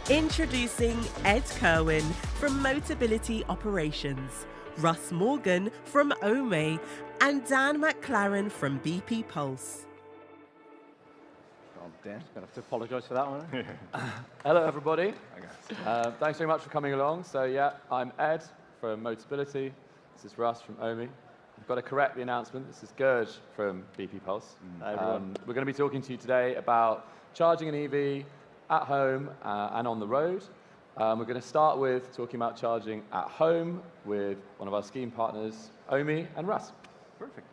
Introducing Ed Kerwin from Motability Operations, Russ Morgan from Ohme, and Dan McLaren from BP Pulse. Oh, Dan, gonna have to apologise for that one. Hello, everybody. Thanks very much for coming along. So yeah, I'm Ed from Motability. This is Russ from Ohme. I've got to correct the announcement. This is Gurj from BP Pulse. Hi, everyone. We're going to be talking to you today about charging an EV at home and on the road. We're going to start with talking about charging at home with one of our scheme partners, Ohme and Russ. Perfect.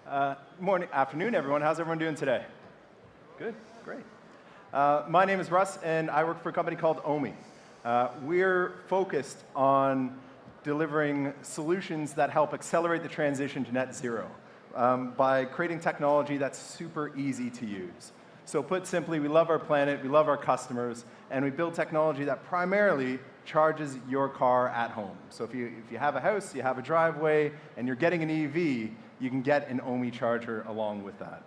Afternoon, everyone. How's everyone doing today? Good, great. My name is Russ, and I work for a company called Ohme. We're focused on delivering solutions that help accelerate the transition to net zero by creating technology that's super easy to use. So put simply, we love our planet, we love our customers, and we build technology that primarily charges your car at home. So if you have a house, you have a driveway, and you're getting an EV, you can get an Ohme charger along with that.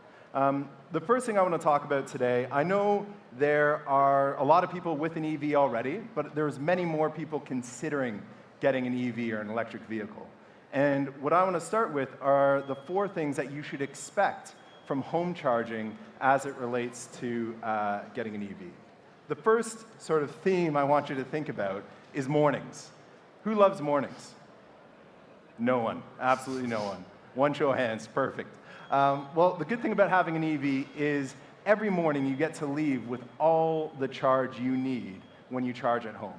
The first thing I want to talk about today, I know there are a lot of people with an EV already, but there's many more people considering getting an EV or an electric vehicle. And what I want to start with are the 4 things that you should expect from home charging as it relates to getting an EV. The first sort of theme I want you to think about is mornings. Who loves mornings? No one, absolutely no one. One show of hands, perfect. Well, the good thing about having an EV is every morning you get to leave with all the charge you need when you charge at home.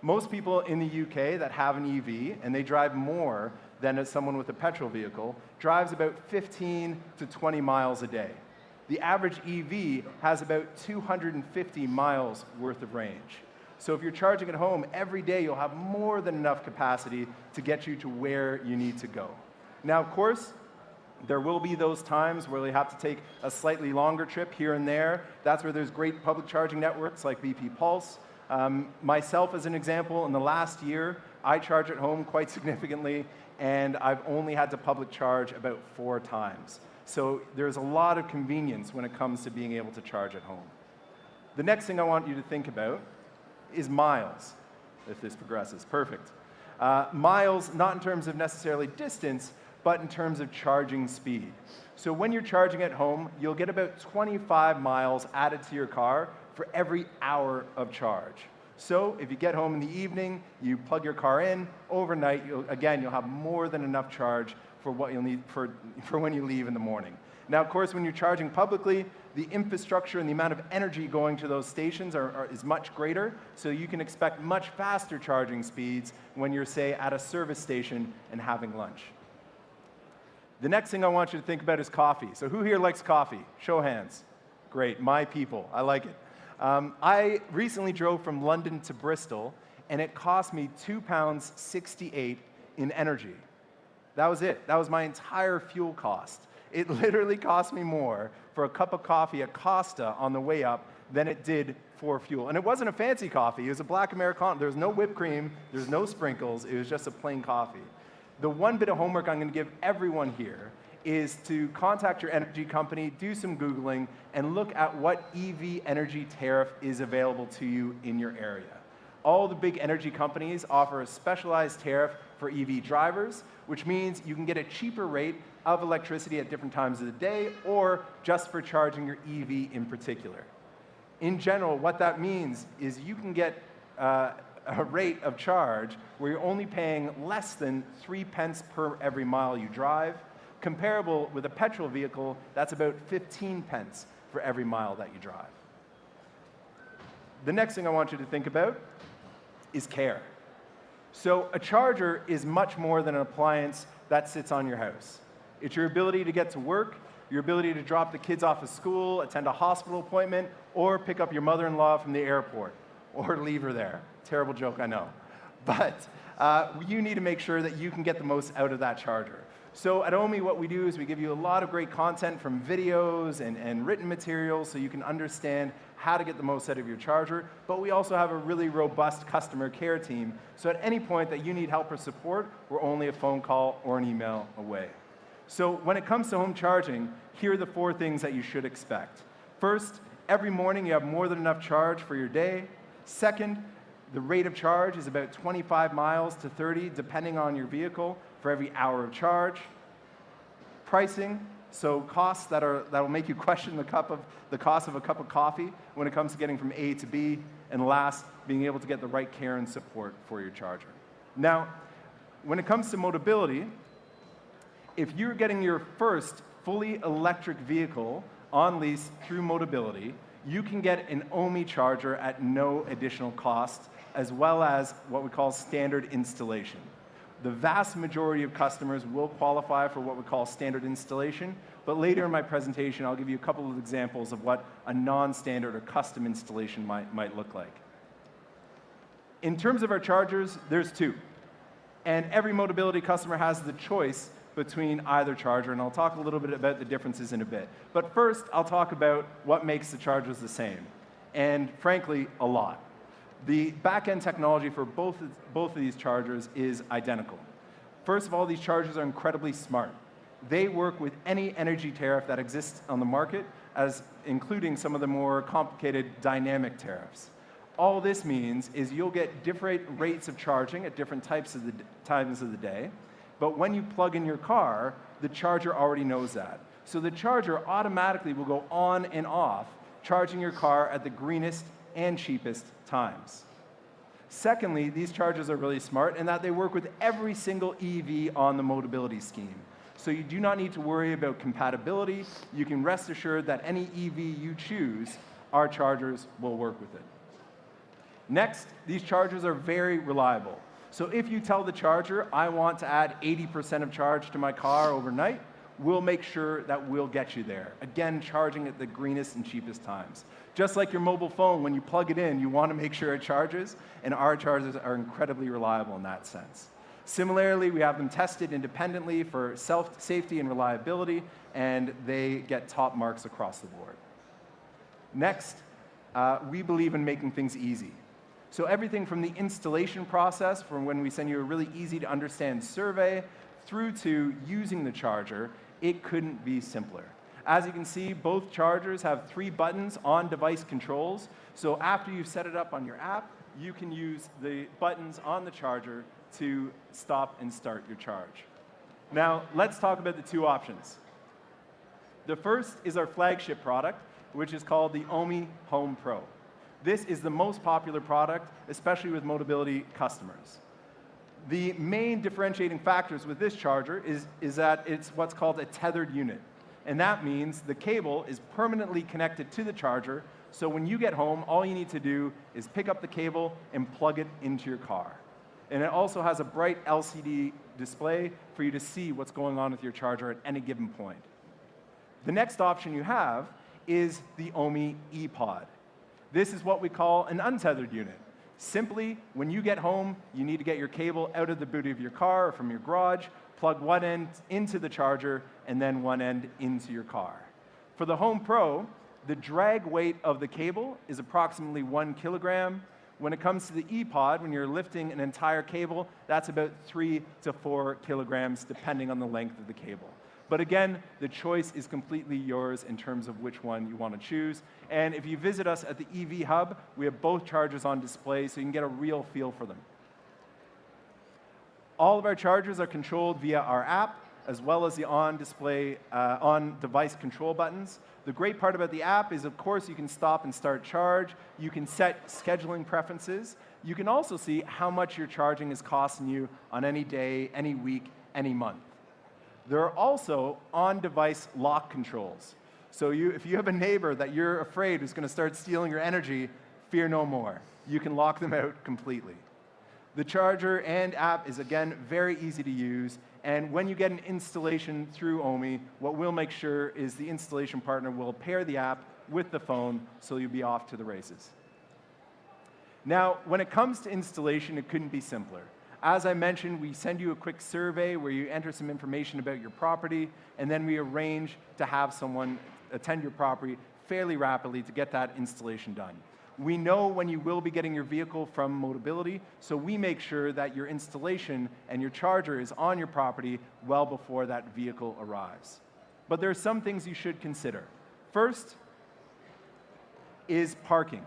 Most people in the UK that have an EV, and they drive more than someone with a petrol vehicle, drives about 15 to 20 miles a day. The average EV has about 250 miles worth of range. So if you're charging at home, every day you'll have more than enough capacity to get you to where you need to go. Now, of course, there will be those times where you have to take a slightly longer trip here and there. That's where there's great public charging networks like BP Pulse. Myself, as an example, in the last year, I charge at home quite significantly, and I've only had to public charge about 4 times. So there's a lot of convenience when it comes to being able to charge at home. The next thing I want you to think about is miles, if this progresses. Perfect. Miles, not in terms of necessarily distance, but in terms of charging speed. So when you're charging at home, you'll get about 25 miles added to your car for every hour of charge. So if you get home in the evening, you plug your car in, overnight, you'll have more than enough charge for what you'll need for when you leave in the morning. Now, of course, when you're charging publicly, the infrastructure and the amount of energy going to those stations is much greater, so you can expect much faster charging speeds when you're, say, at a service station and having lunch. The next thing I want you to think about is coffee. So who here likes coffee? Show of hands. Great, my people, I like it. I recently drove from London to Bristol, and it cost me £2.68 in energy. That was it. That was my entire fuel cost. It literally cost me more for a cup of coffee at Costa on the way up than it did for fuel. And it wasn't a fancy coffee. It was a black Americano. There was no whipped cream. There's no sprinkles. It was just a plain coffee. The one bit of homework I'm going to give everyone here is to contact your energy company, do some Googling, and look at what EV energy tariff is available to you in your area. All the big energy companies offer a specialized tariff for EV drivers, which means you can get a cheaper rate of electricity at different times of the day, or just for charging your EV in particular. In general, what that means is you can get a rate of charge where you're only paying less than 3 pence per every mile you drive. Comparable with a petrol vehicle, that's about 15 pence for every mile that you drive. The next thing I want you to think about is care. So a charger is much more than an appliance that sits on your house. It's your ability to get to work, your ability to drop the kids off of school, attend a hospital appointment, or pick up your mother-in-law from the airport, or leave her there. Terrible joke, I know. But you need to make sure that you can get the most out of that charger. So at Ohme, what we do is we give you a lot of great content from videos and written materials so you can understand how to get the most out of your charger, but we also have a really robust customer care team, so at any point that you need help or support, we're only a phone call or an email away. So when it comes to home charging, here are the 4 things that you should expect. First, every morning you have more than enough charge for your day. Second, the rate of charge is about 25 miles to 30, depending on your vehicle, for every hour of charge. Pricing, so costs that will make you question the cost of a cup of coffee when it comes to getting from A to B. And last, being able to get the right care and support for your charger. Now, when it comes to Motability, if you're getting your first fully electric vehicle on lease through Motability, you can get an Ohme charger at no additional cost, as well as what we call standard installation. The vast majority of customers will qualify for what we call standard installation, but later in my presentation, I'll give you a couple of examples of what a non-standard or custom installation might look like. In terms of our chargers, there's two. And every Motability customer has the choice between either charger, and I'll talk a little bit about the differences in a bit. But first, I'll talk about what makes the chargers the same, and frankly, a lot. The back-end technology for both of these chargers is identical. First of all, these chargers are incredibly smart. They work with any energy tariff that exists on the market, including some of the more complicated dynamic tariffs. All this means is you'll get different rates of charging at different times of the day, but when you plug in your car, the charger already knows that. So the charger automatically will go on and off, charging your car at the greenest and cheapest times. Secondly, these chargers are really smart in that they work with every single EV on the Motability Scheme. So you do not need to worry about compatibility. You can rest assured that any EV you choose, our chargers will work with it. Next, these chargers are very reliable. So if you tell the charger, I want to add 80% of charge to my car overnight, we'll make sure that we'll get you there. Again, charging at the greenest and cheapest times. Just like your mobile phone, when you plug it in, you want to make sure it charges, and our chargers are incredibly reliable in that sense. Similarly, we have them tested independently for safety and reliability, and they get top marks across the board. Next, we believe in making things easy. So everything from the installation process, from when we send you a really easy to understand survey, through to using the charger, it couldn't be simpler. As you can see, both chargers have 3 buttons on device controls. So after you've set it up on your app, you can use the buttons on the charger to stop and start your charge. Now, let's talk about the 2 options. The first is our flagship product, which is called the Ohme Home Pro. This is the most popular product, especially with Motability customers. The main differentiating factors with this charger is that it's what's called a tethered unit. And that means the cable is permanently connected to the charger, so when you get home, all you need to do is pick up the cable and plug it into your car. And it also has a bright LCD display for you to see what's going on with your charger at any given point. The next option you have is the Ohme ePod. This is what we call an untethered unit. Simply, when you get home, you need to get your cable out of the boot of your car or from your garage, plug one end into the charger, and then one end into your car. For the Home Pro, the drag weight of the cable is approximately 1 kilogram. When it comes to the ePod, when you're lifting an entire cable, that's about 3 to 4 kilograms, depending on the length of the cable. But again, the choice is completely yours in terms of which one you want to choose. And if you visit us at the EV Hub, we have both chargers on display, so you can get a real feel for them. All of our chargers are controlled via our app, as well as the on-device control buttons. The great part about the app is, of course, you can stop and start charge. You can set scheduling preferences. You can also see how much your charging is costing you on any day, any week, any month. There are also on-device lock controls. So if you have a neighbor that you're afraid is going to start stealing your energy, fear no more. You can lock them out completely. The charger and app is, again, very easy to use. And when you get an installation through Ohme, what we'll make sure is the installation partner will pair the app with the phone, so you'll be off to the races. Now, when it comes to installation, it couldn't be simpler. As I mentioned, we send you a quick survey where you enter some information about your property, and then we arrange to have someone attend your property fairly rapidly to get that installation done. We know when you will be getting your vehicle from Motability, so we make sure that your installation and your charger is on your property well before that vehicle arrives. But there are some things you should consider. First is parking.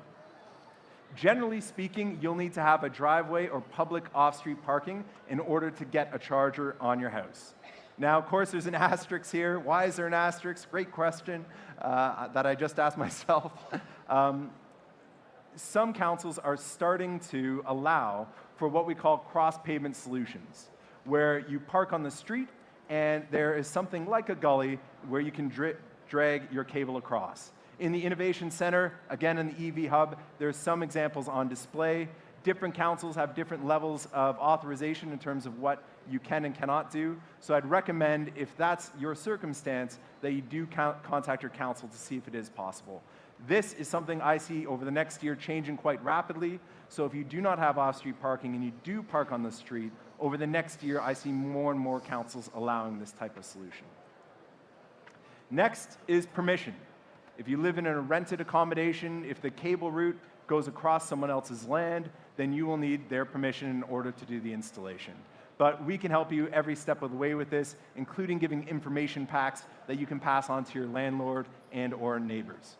Generally speaking, you'll need to have a driveway or public off-street parking in order to get a charger on your house. Now, of course, there's an asterisk here. Why is there an asterisk? Great question that I just asked myself. Some councils are starting to allow for what we call cross-pavement solutions, where you park on the street and there is something like a gully where you can drag your cable across. In the Innovation Center, again in the EV Hub, there's some examples on display. Different councils have different levels of authorization in terms of what you can and cannot do. So I'd recommend, if that's your circumstance, that you do contact your council to see if it is possible. This is something I see over the next year changing quite rapidly. So if you do not have off-street parking and you do park on the street, over the next year I see more and more councils allowing this type of solution. Next is permission. If you live in a rented accommodation, if the cable route goes across someone else's land, then you will need their permission in order to do the installation. But we can help you every step of the way with this, including giving information packs that you can pass on to your landlord and or neighbors.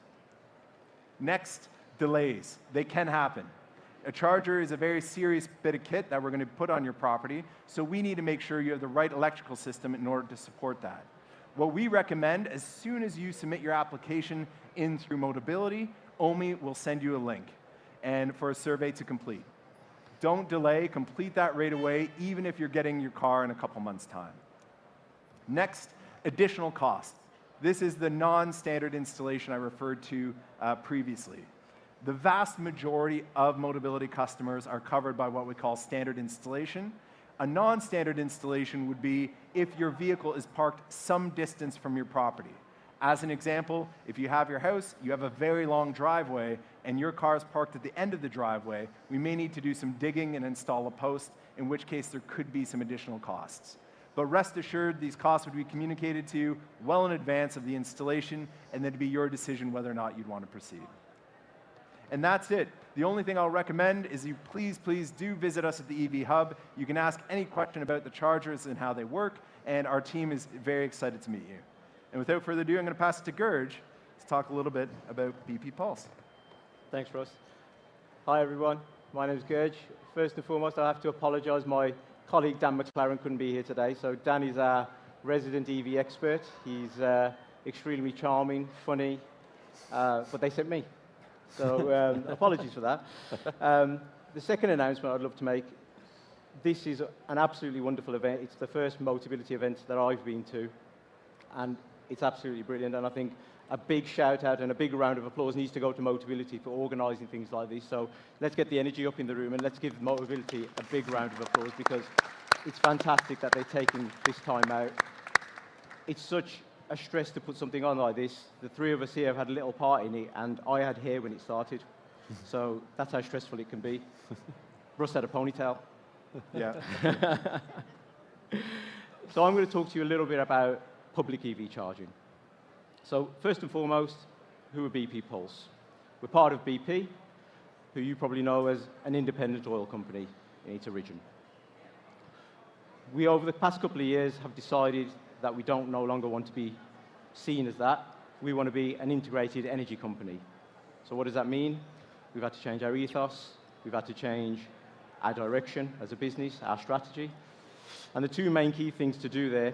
Next, delays. They can happen. A charger is a very serious bit of kit that we're going to put on your property, so we need to make sure you have the right electrical system in order to support that. What we recommend, as soon as you submit your application in through Motability, Ohme will send you a link and for a survey to complete. Don't delay, complete that right away, even if you're getting your car in a couple months' time. Next, additional costs. This is the non-standard installation I referred to previously. The vast majority of Motability customers are covered by what we call standard installation. A non-standard installation would be if your vehicle is parked some distance from your property. As an example, if you have your house, you have a very long driveway, and your car is parked at the end of the driveway, we may need to do some digging and install a post, in which case there could be some additional costs. But rest assured, these costs would be communicated to you well in advance of the installation, and then it'd be your decision whether or not you'd want to proceed. And that's it. The only thing I'll recommend is you please do visit us at the EV Hub. You can ask any question about the chargers and how they work, and our team is very excited to meet you. And without further ado, I'm going to pass it to Gurj to talk a little bit about BP Pulse. Thanks, Russ. Hi, everyone. My name is Gurj. First and foremost, I have to apologize. My colleague, Dan McLaren, couldn't be here today. So Dan is our resident EV expert. He's extremely charming, funny, but they sent me. So apologies for that. The second announcement I'd love to make, this is an absolutely wonderful event. It's the first Motability event that I've been to, and it's absolutely brilliant. And I think a big shout out and a big round of applause needs to go to Motability for organizing things like this. So let's get the energy up in the room and let's give Motability a big round of applause, because it's fantastic that they're taking this time out. It's such a stress to put something on like this. The three of us here have had a little part in it, and I had hair when it started. So that's how stressful it can be. Russ had a ponytail. Yeah. So I'm going to talk to you a little bit about public EV charging. So first and foremost, who are BP Pulse? We're part of BP, who you probably know as an independent oil company in its origin. We, over the past couple of years, have decided that we don't no longer want to be seen as that. We want to be an integrated energy company. So what does that mean? We've had to change our ethos. We've had to change our direction as a business, our strategy. And the two main key things to do there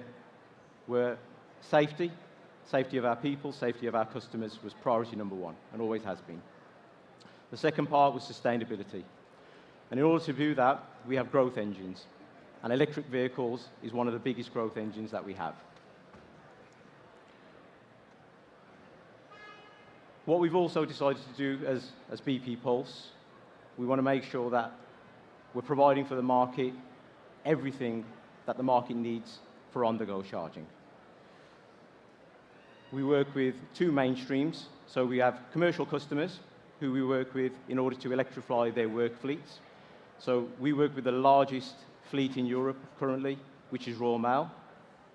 were safety. Safety of our people, safety of our customers was priority number one, and always has been. The second part was sustainability. And in order to do that, we have growth engines. And electric vehicles is one of the biggest growth engines that we have. What we've also decided to do as BP Pulse, we want to make sure that we're providing for the market everything that the market needs for on-the-go charging. We work with two main streams. So we have commercial customers who we work with in order to electrify their work fleets. So we work with the largest fleet in Europe currently, which is Royal Mail,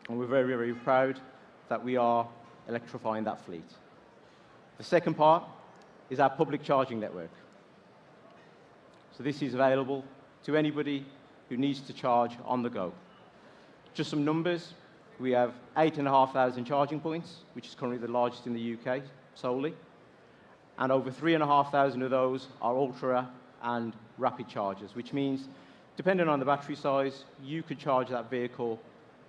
and we're very, very proud that we are electrifying that fleet. The second part is our public charging network. So this is available to anybody who needs to charge on the go. Just some numbers. We have 8,500 charging points, which is currently the largest in the UK solely. and over 3,500 of those are ultra and rapid chargers, which means, depending on the battery size, you could charge that vehicle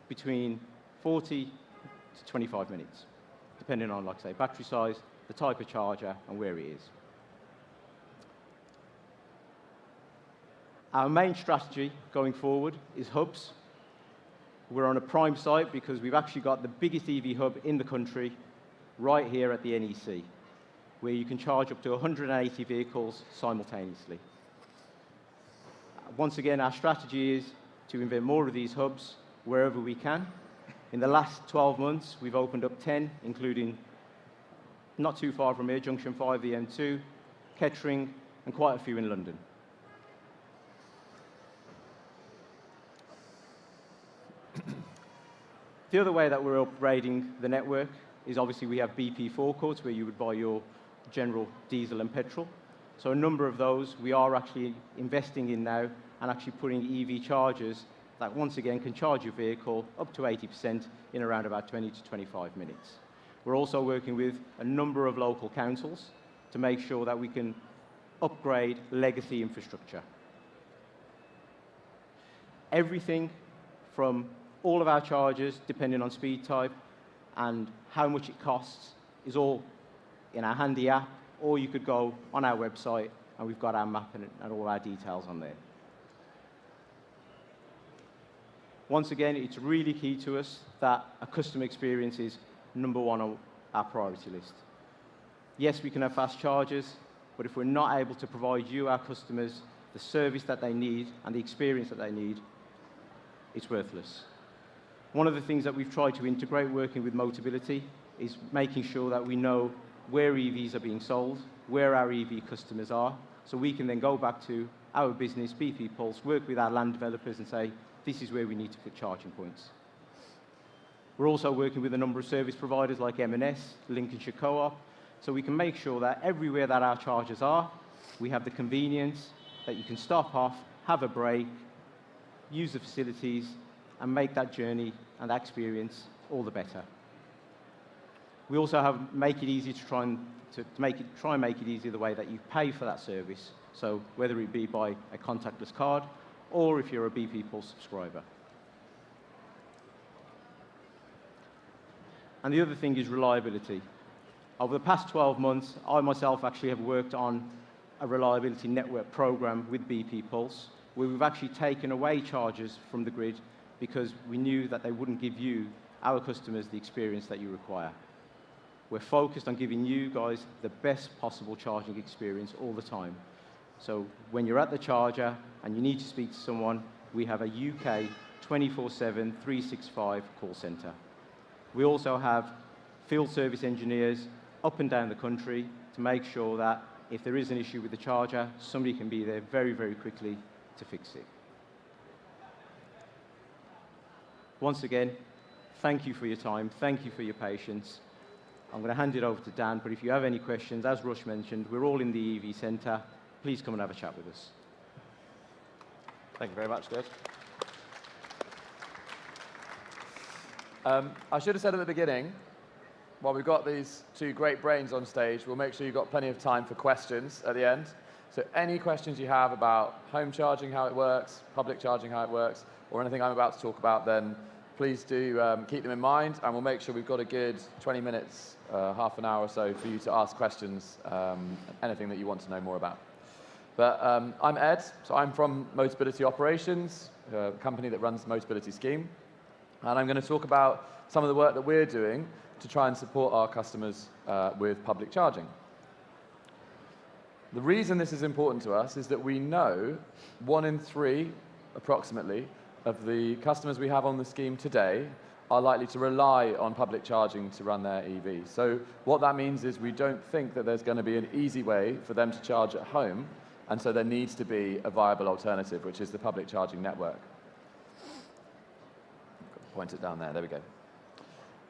between 40 to 25 minutes, depending on, like I say, battery size, the type of charger, and where it is. Our main strategy going forward is hubs. We're on a prime site because we've actually got the biggest EV hub in the country right here at the NEC, where you can charge up to 180 vehicles simultaneously. Once again, our strategy is to invent more of these hubs wherever we can. In the last 12 months, we've opened up 10, including not too far from here, Junction 5, the M2, Kettering, and quite a few in London. The other way that we're upgrading the network is obviously we have BP forecourts where you would buy your general diesel and petrol. So a number of those we are actually investing in now and actually putting EV chargers that once again can charge your vehicle up to 80% in around about 20 to 25 minutes. We're also working with a number of local councils to make sure that we can upgrade legacy infrastructure. Everything from all of our chargers, depending on speed type and how much it costs, is all in our handy app, or you could go on our website and we've got our map and all our details on there. Once again, it's really key to us that a customer experience is number one on our priority list. Yes, we can have fast chargers, but if we're not able to provide you, our customers, the service that they need and the experience that they need, it's worthless. One of the things that we've tried to integrate working with Motability is making sure that we know where EVs are being sold, where our EV customers are, so we can then go back to our business, BP Pulse, work with our land developers and say, this is where we need to put charging points. We're also working with a number of service providers like M&S, Lincolnshire Co-op, so we can make sure that everywhere that our chargers are, we have the convenience that you can stop off, have a break, use the facilities, and make that journey and that experience all the better. We also have make it easy to try and make it easy the way that you pay for that service. So whether it be by a contactless card or if you're a BP Pulse subscriber. And the other thing is reliability. Over the past 12 months, I myself actually have worked on a reliability network program with BP Pulse, where we've actually taken away chargers from the grid because we knew that they wouldn't give you, our customers, the experience that you require. We're focused on giving you guys the best possible charging experience all the time. So when you're at the charger and you need to speak to someone, we have a UK 24/7, 365 call centre. We also have field service engineers up and down the country to make sure that if there is an issue with the charger, somebody can be there very, very quickly to fix it. Once again, thank you for your time. Thank you for your patience. I'm going to hand it over to Dan, but if you have any questions, as Rush mentioned, we're all in the EV Centre. Please come and have a chat with us. Thank you very much, Gerd. I should have said at the beginning, while we've got these two great brains on stage, we'll make sure you've got plenty of time for questions at the end. So any questions you have about home charging, how it works, public charging, how it works, or anything I'm about to talk about, then please do keep them in mind, and we'll make sure we've got a good 20 minutes, half an hour or so for you to ask questions, anything that you want to know more about. But I'm Ed, so I'm from Motability Operations, a company that runs the Motability Scheme, and I'm going to talk about some of the work that we're doing to try and support our customers with public charging. The reason this is important to us is that we know 1 in 3, approximately, of the customers we have on the scheme today are likely to rely on public charging to run their EV. So what that means is we don't think that there's going to be an easy way for them to charge at home, and so there needs to be a viable alternative, which is the public charging network. Point it down there, there we go.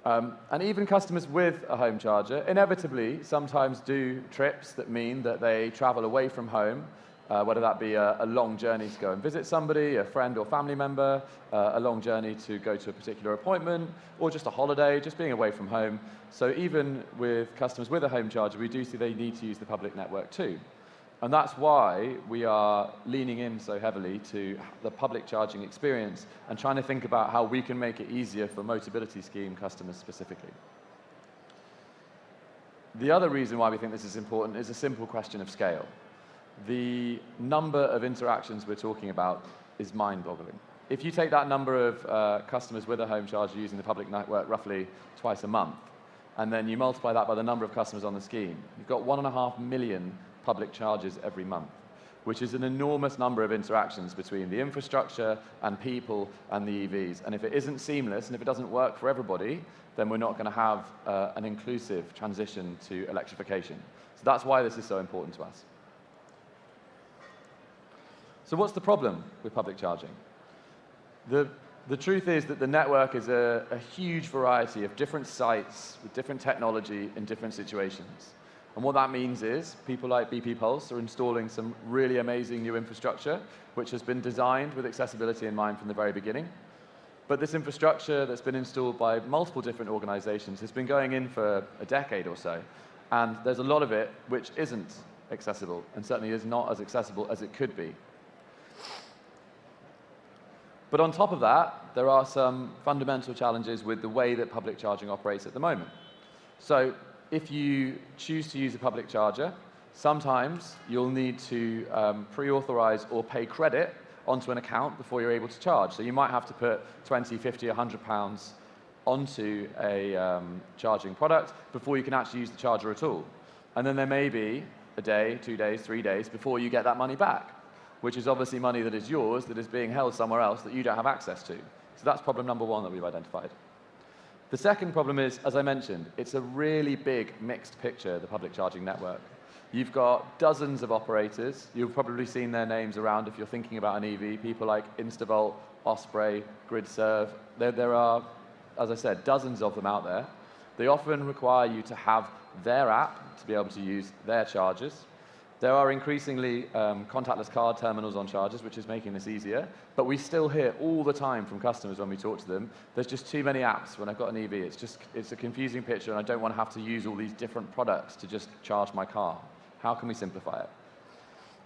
And even customers with a home charger inevitably sometimes do trips that mean that they travel away from home whether that be a long journey to go and visit somebody, a friend or family member, a long journey to go to a particular appointment, or just a holiday, just being away from home. So even with customers with a home charger, we do see they need to use the public network too. And that's why we are leaning in so heavily to the public charging experience and trying to think about how we can make it easier for Motability Scheme customers specifically. The other reason why we think this is important is a simple question of scale. The number of interactions we're talking about is mind-boggling. If you take that number of customers with a home charger using the public network roughly twice a month, and then you multiply that by the number of customers on the scheme, you've got 1.5 million public charges every month, which is an enormous number of interactions between the infrastructure and people and the EVs. And if it isn't seamless and if it doesn't work for everybody, then we're not going to have an inclusive transition to electrification. So that's why this is so important to us. So what's the problem with public charging? The truth is that the network is a huge variety of different sites with different technology in different situations. And what that means is people like BP Pulse are installing some really amazing new infrastructure, which has been designed with accessibility in mind from the very beginning. But this infrastructure that's been installed by multiple different organizations has been going in for a decade or so. And there's a lot of it which isn't accessible, and certainly is not as accessible as it could be. But on top of that, there are some fundamental challenges with the way that public charging operates at the moment. So if you choose to use a public charger, sometimes you'll need to pre-authorize or pay credit onto an account before you're able to charge. So you might have to put 20, 50, 100 pounds onto a charging product before you can actually use the charger at all. And then there may be a day, 2 days, 3 days before you get that money back, which is obviously money that is yours, that is being held somewhere else that you don't have access to. So that's problem number one that we've identified. The second problem is, as I mentioned, it's a really big mixed picture, the public charging network. You've got dozens of operators. You've probably seen their names around if you're thinking about an EV, people like Instavolt, Osprey, GridServe. There are, as I said, dozens of them out there. They often require you to have their app to be able to use their chargers. There are increasingly contactless card terminals on chargers, which is making this easier. But we still hear all the time from customers when we talk to them, there's just too many apps when I've got an EV. It's a confusing picture, and I don't want to have to use all these different products to just charge my car. How can we simplify it?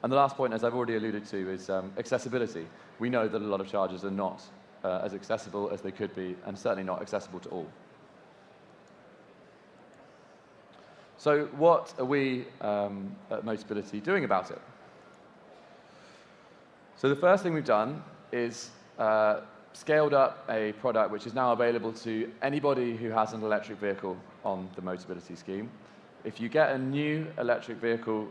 And the last point, as I've already alluded to, is accessibility. We know that a lot of chargers are not as accessible as they could be, and certainly not accessible to all. So what are we at Motability doing about it? So the first thing we've done is scaled up a product which is now available to anybody who has an electric vehicle on the Motability Scheme. If you get a new electric vehicle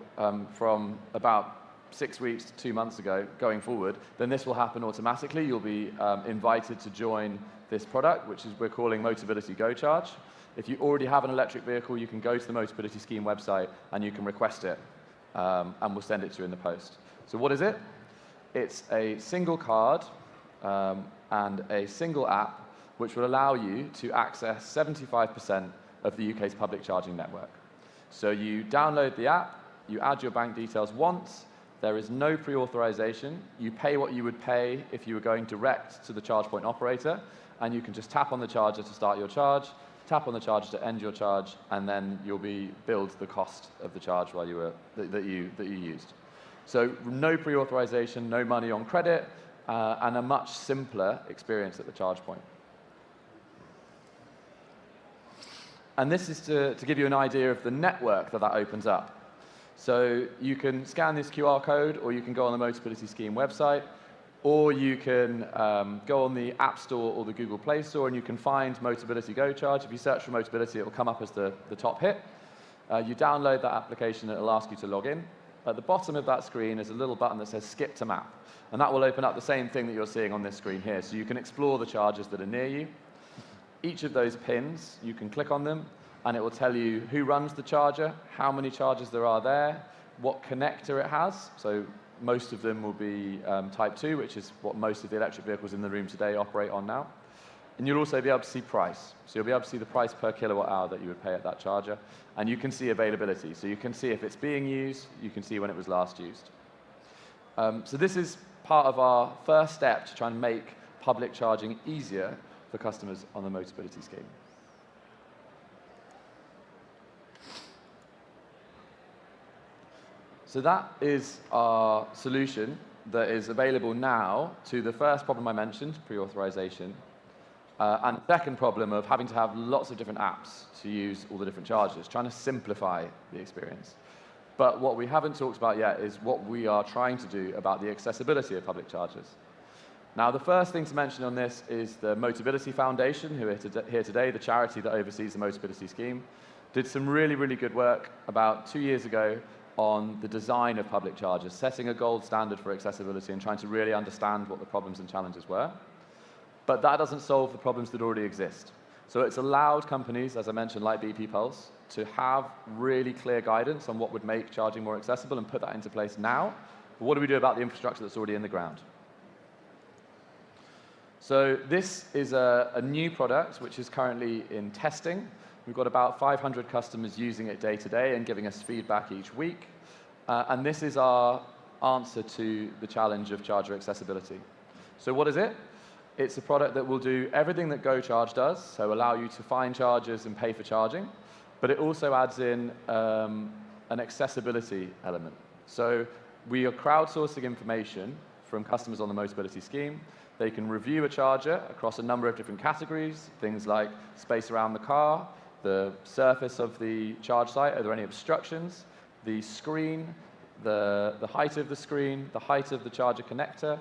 from about 6 weeks to 2 months ago going forward, then this will happen automatically. You'll be invited to join this product, which we're calling Motability Go Charge. If you already have an electric vehicle, you can go to the Motability Scheme website and you can request it, and we'll send it to you in the post. So what is it? It's a single card and a single app which will allow you to access 75% of the UK's public charging network. So you download the app, you add your bank details once, there is no pre-authorization, you pay what you would pay if you were going direct to the charge point operator, and you can just tap on the charger to start your charge, tap on the charger to end your charge, and then you'll be billed the cost of the charge while that you used. So no pre-authorization, no money on credit, and a much simpler experience at the charge point. And this is to give you an idea of the network that opens up. So you can scan this QR code, or you can go on the Motability Scheme website, or you can go on the App Store or the Google Play Store, and you can find Motability Go Charge. If you search for Motability, it will come up as the top hit. You download that application, and it will ask you to log in. At the bottom of that screen is a little button that says Skip to Map, and that will open up the same thing that you're seeing on this screen here. So you can explore the chargers that are near you. Each of those pins, you can click on them, and it will tell you who runs the charger, how many chargers there are there, what connector it has. So most of them will be Type 2, which is what most of the electric vehicles in the room today operate on now. And you'll also be able to see price. So you'll be able to see the price per kilowatt hour that you would pay at that charger. And you can see availability. So you can see if it's being used, you can see when it was last used. So this is part of our first step to try and make public charging easier for customers on the Motability Scheme. So that is our solution that is available now to the first problem I mentioned, pre-authorization, and the second problem of having to have lots of different apps to use all the different chargers, trying to simplify the experience. But what we haven't talked about yet is what we are trying to do about the accessibility of public chargers. Now, the first thing to mention on this is the Motability Foundation, who are here today, the charity that oversees the Motability Scheme, did some really, really good work about 2 years ago on the design of public chargers, setting a gold standard for accessibility and trying to really understand what the problems and challenges were. But that doesn't solve the problems that already exist. So it's allowed companies, as I mentioned, like BP Pulse, to have really clear guidance on what would make charging more accessible and put that into place now. But what do we do about the infrastructure that's already in the ground? So this is a new product which is currently in testing. We've got about 500 customers using it day to day and giving us feedback each week. And this is our answer to the challenge of charger accessibility. So what is it? It's a product that will do everything that Go Charge does, so allow you to find chargers and pay for charging, but it also adds in an accessibility element. So we are crowdsourcing information from customers on the Motability Scheme. They can review a charger across a number of different categories, things like space around the car, the surface of the charge site, are there any obstructions, the screen, the height of the screen, the height of the charger connector,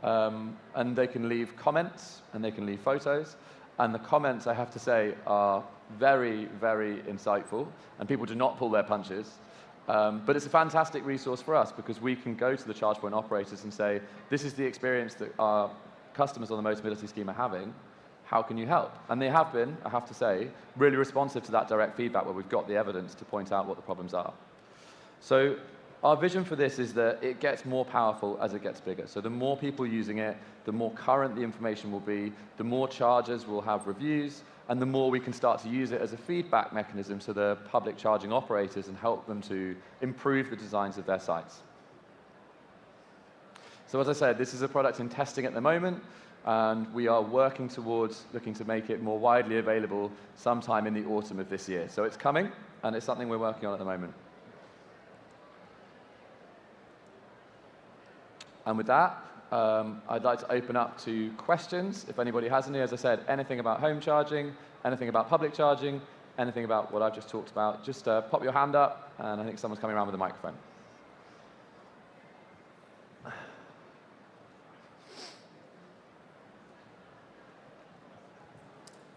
and they can leave comments and they can leave photos. And the comments, I have to say, are very, very insightful, and people do not pull their punches. But it's a fantastic resource for us because we can go to the charge point operators and say, this is the experience that our customers on the Motability Scheme are having. How can you help? And they have been, I have to say, really responsive to that direct feedback where we've got the evidence to point out what the problems are. So our vision for this is that it gets more powerful as it gets bigger. So the more people using it, the more current the information will be, the more chargers will have reviews, and the more we can start to use it as a feedback mechanism to the public charging operators and help them to improve the designs of their sites. So as I said, this is a product in testing at the moment, and we are working towards looking to make it more widely available sometime in the autumn of this year. So it's coming, and it's something we're working on at the moment. And with that, I'd like to open up to questions. If anybody has any, as I said, anything about home charging, anything about public charging, anything about what I've just talked about, just pop your hand up, and I think someone's coming around with a microphone.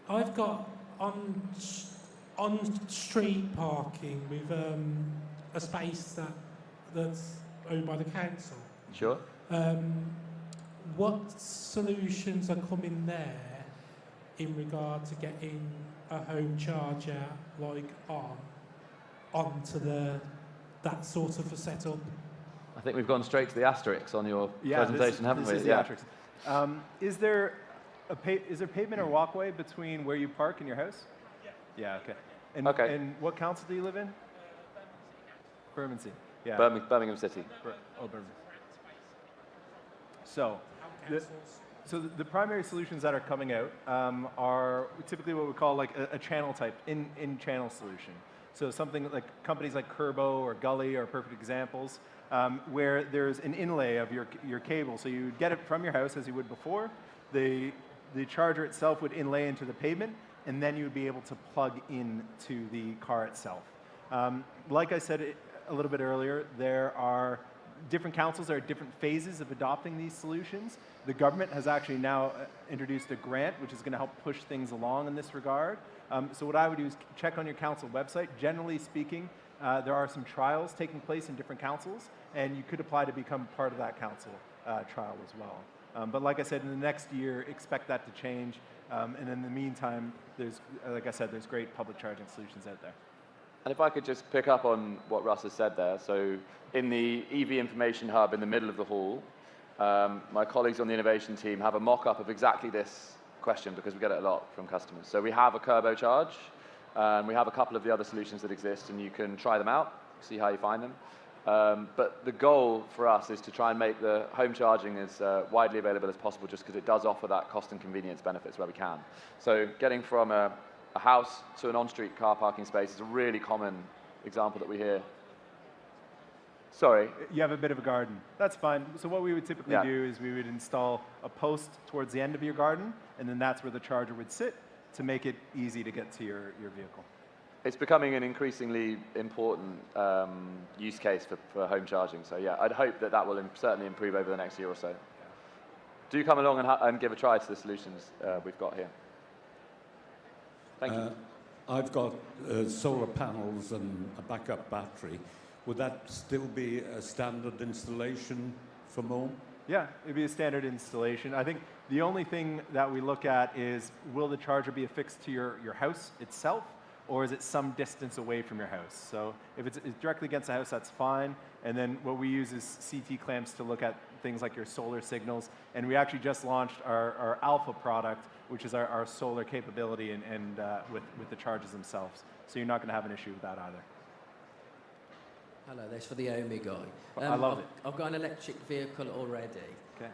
I've got on-street parking with a space that's owned by the council. Sure. What solutions are coming there in regard to getting a home charger like onto that sort of a setup? I think we've gone straight to the asterisks on your presentation, haven't we? This is the asterisk. Is there pavement or walkway between where you park and your house? Yeah, okay. And what council do you live in? Bermondsey. Yeah. Birmingham City. Birmingham. So the primary solutions that are coming out are typically what we call like a channel type, in-channel solution. So something like companies like Kerbo or Gully are perfect examples, where there's an inlay of your cable. So you get it from your house as you would before. The charger itself would inlay into the pavement, and then you would be able to plug into the car itself. Like I said a little bit earlier, there are different councils are at different phases of adopting these solutions. The government has actually now introduced a grant, which is going to help push things along in this regard. So what I would do is check on your council website. Generally speaking, there are some trials taking place in different councils, and you could apply to become part of that council trial as well. But like I said, in the next year, expect that to change. And in the meantime, like I said, there's great public charging solutions out there. And if I could just pick up on what Russ has said there. So in the EV Information Hub in the middle of the hall, my colleagues on the innovation team have a mock-up of exactly this question because we get it a lot from customers. So we have a Kerbo Charge, and we have a couple of the other solutions that exist, and you can try them out, see how you find them. But the goal for us is to try and make the home charging as widely available as possible, just because it does offer that cost and convenience benefits where we can. So getting from a house to an on-street car parking space is a really common example that we hear. Sorry. You have a bit of a garden. That's fine. So what we would typically do is we would install a post towards the end of your garden, and then that's where the charger would sit to make it easy to get to your vehicle. It's becoming an increasingly important use case for home charging. So yeah, I'd hope that will certainly improve over the next year or so. Do come along and give a try to the solutions we've got here. Thank you. I've got solar panels and a backup battery. Would that still be a standard installation for more? Yeah, it'd be a standard installation. I think the only thing that we look at is, will the charger be affixed to your house itself, or is it some distance away from your house? So if it's directly against the house, that's fine. And then what we use is CT clamps to look at things like your solar signals. And we actually just launched our Alpha product, which is our solar capability and with the chargers themselves. So you're not going to have an issue with that either. Hello, that's for the Ohme guy. I love it. I've got an electric vehicle already. Okay.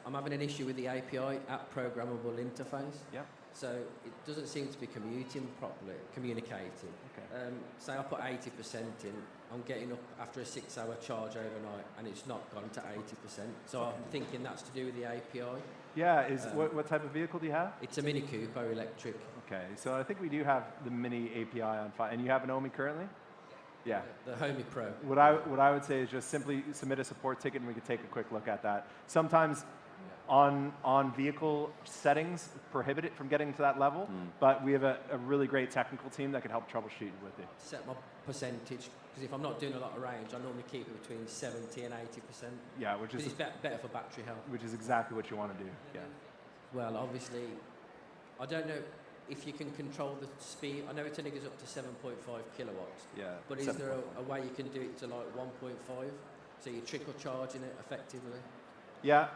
I'm having an issue with the API, app programmable interface. Yeah. So it doesn't seem to be communicating. Okay. Say I put 80% in, I'm getting up after a 6-hour charge overnight, and it's not gone to 80%. So I'm thinking that's to do with the API. Yeah. What type of vehicle do you have? It's a Mini Cooper electric. Okay. So I think we do have the Mini API on file. And you have an Ohme currently? Yeah. The Ohme Pro. What I would say is just simply submit a support ticket and we could take a quick look at that. Sometimes on vehicle settings prohibit it from getting to that level, but we have a really great technical team that can help troubleshoot with it. Set my percentage, because if I'm not doing a lot of range, I normally keep it between 70 and 80%. Yeah, which is better for battery health. Which is exactly what you want to do. Yeah. Well, obviously, I don't know if you can control the speed. I know it only goes up to 7.5 kilowatts. Yeah. But is there a way you can do it to like 1.5? So you're trickle charging it effectively? Yeah,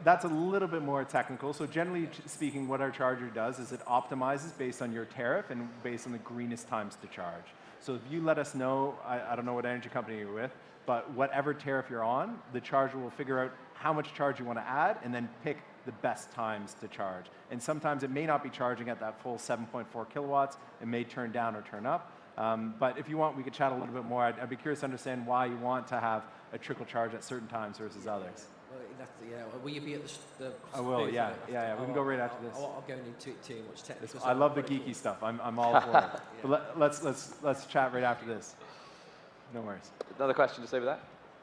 that's a little bit more technical. So generally speaking, what our charger does is it optimizes based on your tariff and based on the greenest times to charge. So if you let us know, I don't know what energy company you're with, but whatever tariff you're on, the charger will figure out how much charge you want to add and then pick the best times to charge. And sometimes it may not be charging at that full 7.4 kilowatts. It may turn down or turn up. But if you want, we could chat a little bit more. I'd be curious to understand why you want to have a trickle charge at certain times versus others. Will you be at the I will, yeah. We can go right after this. I'll go into it too much technical. I love the geeky stuff. I'm all for it. But let's chat right after this. No worries. Another question just over there?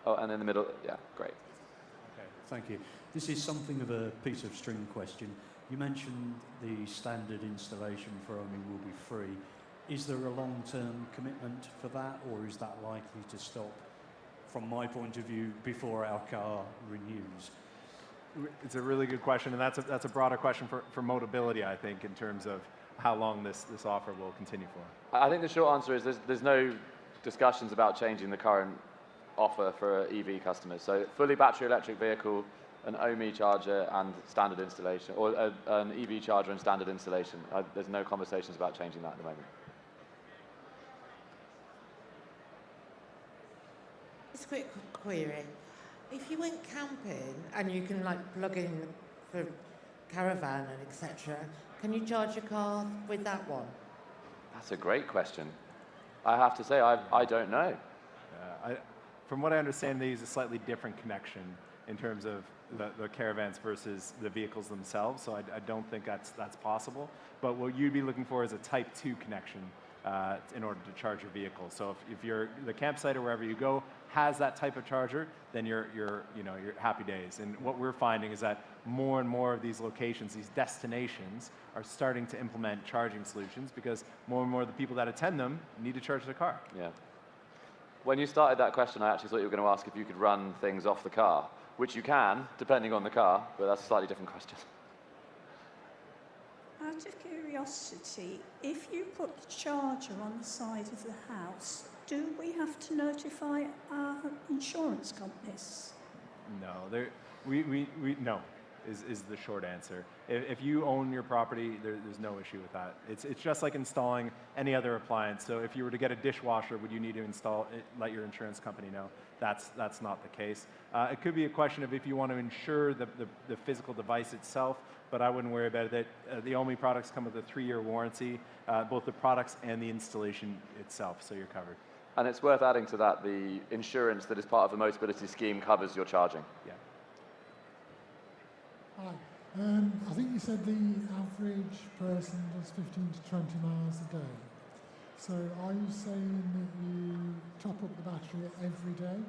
Oh, and in the middle. Yeah, great. Okay, thank you. This is something of a piece of string question. You mentioned the standard installation for Ohme will be free. Is there a long-term commitment for that, or is that likely to stop, from my point of view, before our car renews? It's a really good question, and that's a broader question for Motability, I think, in terms of how long this offer will continue for. I think the short answer is there's no discussions about changing the current offer for EV customers. So fully battery electric vehicle, an Ohme charger and standard installation, or an EV charger and standard installation. There's no conversations about changing that at the moment. Just a quick query. If you went camping and you can like plug in for caravan and etc., can you charge your car with that one? That's a great question. I have to say, I don't know. From what I understand, they use a slightly different connection in terms of the caravans versus the vehicles themselves, so I don't think that's possible. But what you'd be looking for is a Type 2 connection in order to charge your vehicle. So if the campsite or wherever you go has that type of charger, then you're happy days. And what we're finding is that more and more of these locations, these destinations, are starting to implement charging solutions because more and more of the people that attend them need to charge their car. Yeah. When you started that question, I actually thought you were going to ask if you could run things off the car, which you can, depending on the car, but that's a slightly different question. Out of curiosity, if you put the charger on the side of the house, do we have to notify our insurance companies? No, no. is the short answer. If you own your property, there's no issue with that. It's just like installing any other appliance. So if you were to get a dishwasher, would you need to install it, let your insurance company know? That's not the case. It could be a question of if you want to insure the physical device itself, but I wouldn't worry about it. The Ohme products come with a 3-year warranty, both the products and the installation itself, so you're covered. And it's worth adding to that, the insurance that is part of the Motability Scheme covers your charging. Yeah. Hi. I think you said the average person does 15 to 20 miles a day. So are you saying that you top up the battery every day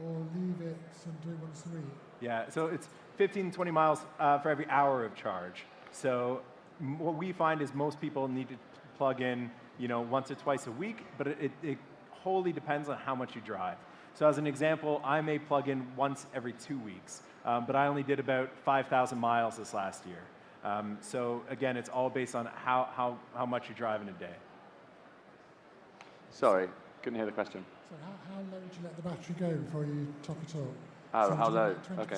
or leave it and do it once a week? Yeah, so it's 15 to 20 miles for every hour of charge. So what we find is most people need to plug in, once or twice a week, but it wholly depends on how much you drive. So as an example, I may plug in once every 2 weeks, but I only did about 5,000 miles this last year. So again, it's all based on how much you drive in a day. Sorry, couldn't hear the question. So how low do you let the battery go before you top it up? Oh, how low? 20% Okay.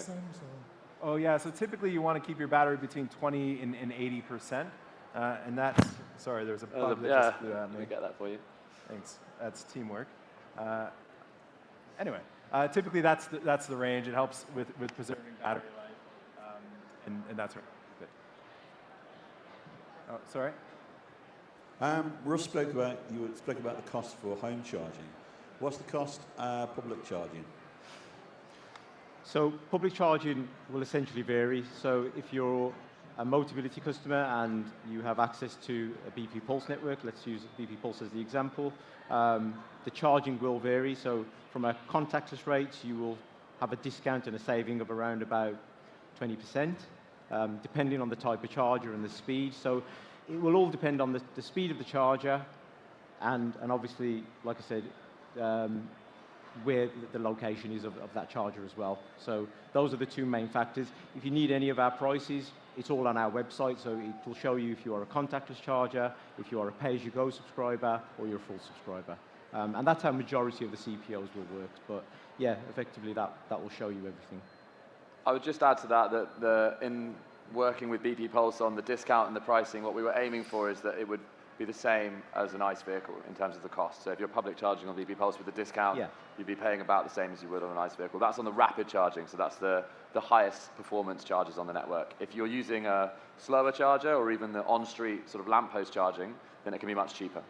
Or? Oh yeah, so typically you want to keep your battery between 20 and 80%. And that's, sorry, there's a bug that just flew at me. Let me get that for you. Thanks, that's teamwork. Anyway, typically that's the range. It helps with preserving battery life, and that's right. Good. Oh, sorry? Russ spoke about the cost for home charging. What's the cost public charging? So public charging will essentially vary. So if you're a Motability customer and you have access to a BP Pulse network, let's use BP Pulse as the example, the charging will vary. So from a contactless rate, you will have a discount and a saving of around about 20%, depending on the type of charger and the speed. So it will all depend on the speed of the charger and obviously, like I said, where the location is of that charger as well. So those are the two main factors. If you need any of our prices, it's all on our website, so it will show you if you are a contactless charger, if you are a pay-as-you-go subscriber, or you're a full subscriber. And that's how majority of the CPOs will work. But yeah, effectively that will show you everything. I would just add to that in working with BP Pulse on the discount and the pricing, what we were aiming for is that it would be the same as an ICE vehicle in terms of the cost. So if you're public charging on BP Pulse with the discount, you'd be paying about the same as you would on an ICE vehicle. That's on the rapid charging, so that's the highest performance chargers on the network. If you're using a slower charger or even the on-street sort of lamppost charging, then it can be much cheaper.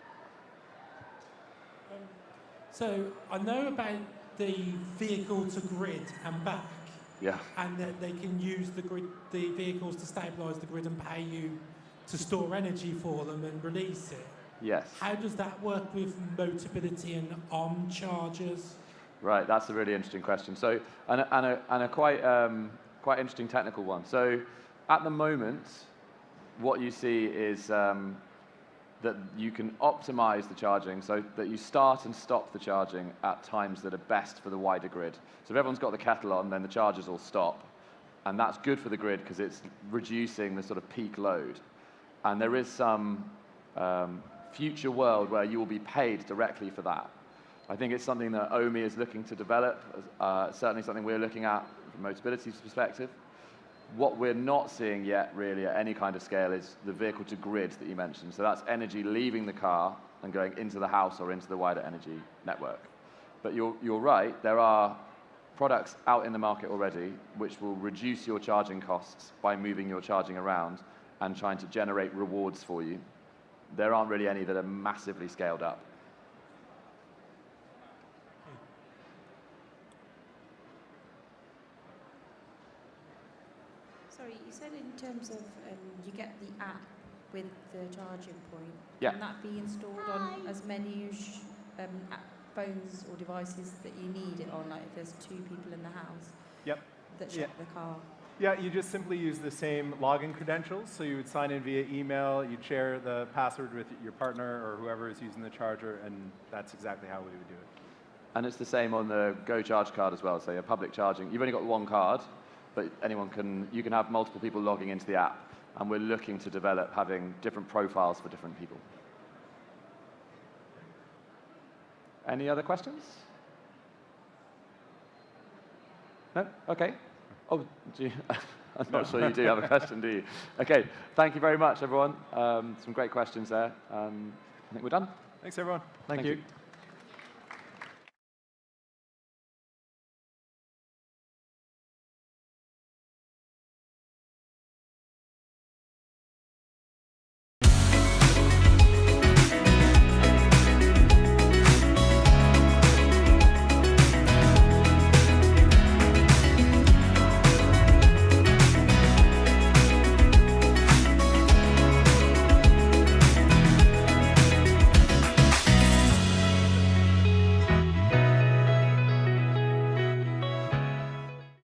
So I know about the vehicle to grid and back. Yeah. And that they can use the vehicles to stabilise the grid and pay you to store energy for them and release it. Yes. How does that work with Motability and on chargers? Right, that's a really interesting question. So, and a quite interesting technical one. So, at the moment, what you see is that you can optimize the charging so that you start and stop the charging at times that are best for the wider grid. So if everyone's got the kettle on, then the chargers will stop. And that's good for the grid because it's reducing the sort of peak load. And there is some future world where you will be paid directly for that. I think it's something that Ohme is looking to develop, certainly something we're looking at from Motability's perspective. What we're not seeing yet really at any kind of scale is the vehicle to grid that you mentioned. So that's energy leaving the car and going into the house or into the wider energy network. But you're right, there are products out in the market already which will reduce your charging costs by moving your charging around and trying to generate rewards for you. There aren't really any that are massively scaled up. Sorry, you said in terms of you get the app with the charging point. Yeah. Can that be installed on as many phones or devices that you need it on? Like if there's 2 people in the house that share the car? Yeah, you just simply use the same login credentials. So you would sign in via email, you'd share the password with your partner or whoever is using the charger, and that's exactly how we would do it. And it's the same on the Go Charge card as well. So your public charging, you've only got one card, but you can have multiple people logging into the app. And we're looking to develop having different profiles for different people. Any other questions? No? Okay. Oh, do you? I'm not sure you do have a question, do you? Okay, thank you very much, everyone. Some great questions there. I think we're done. Thanks, everyone. Thank you.